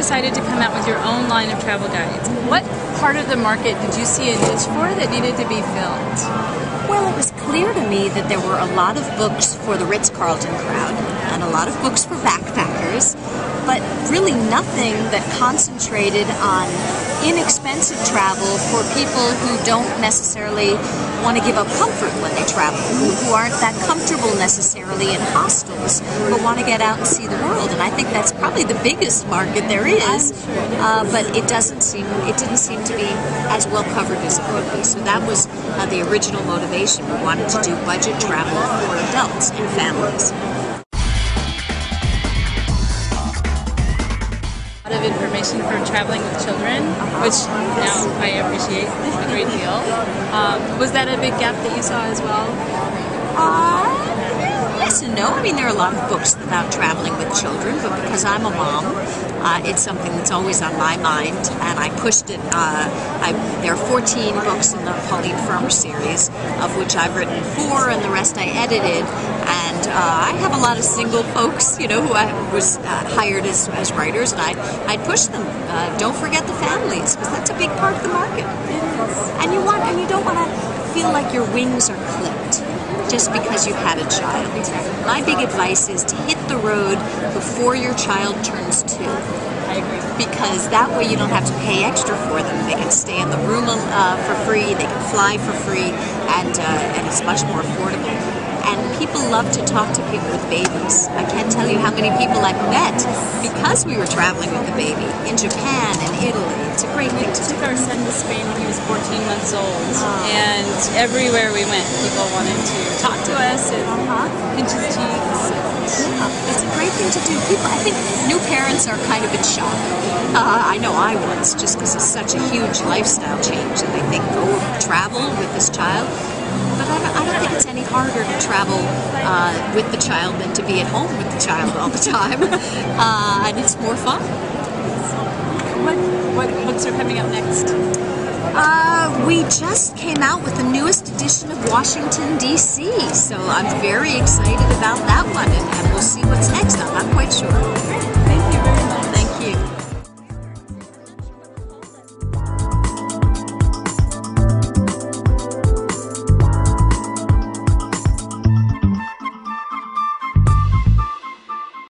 decided to come out with your own line of travel guides. What part of the market did you see a niche for that needed to be filled? Well, it was clear to me that there were a lot of books for the Ritz-Carlton crowd and a lot of books for backpackers, but really nothing that concentrated on inexpensive travel for people who don't necessarily want to give up comfort when they travel, who aren't that comfortable necessarily in hostels, but want to get out and see the world. And I think that's probably the biggest market there is, but it didn't seem to be as well covered as it could be. So that was the original motivation. We wanted to do budget travel for adults and families. A lot of information for traveling with children, which now I appreciate a great deal. Was that a big gap that you saw as well? Yes and no. I mean, there are a lot of books about traveling with children, but because I'm a mom, it's something that's always on my mind, and I pushed it. There are 14 books in the Pauline Frommer series, of which I've written 4, and the rest I edited. And I have a lot of single folks, you know, who I was hired as writers, and I'd push them. Don't forget the families, because that's a big part of the market. And you don't want to feel like your wings are clipped just because you had a child. My big advice is to hit the road before your child turns 2. I agree. Because that way you don't have to pay extra for them. They can stay in the room for free, they can fly for free, and it's much more affordable. And people love to talk to people with babies. I can't tell you how many people I've met because we were traveling with the baby in Japan and Italy. It's a great thing to do. We took our son to Spain when he was 14 months old, and everywhere we went, people wanted to talk to us and pinch his cheeks. It's a great thing to do. I think new parents are kind of in shock. I know I was, just because it's such a huge lifestyle change, and they think, oh, travel with this child. But I don't think it's any harder to travel with the child than to be at home with the child all the time. And it's more fun. What books are coming up next? We just came out with the newest edition of Washington, D.C., so I'm very excited about that one, and we'll see what's next. I'm not quite sure.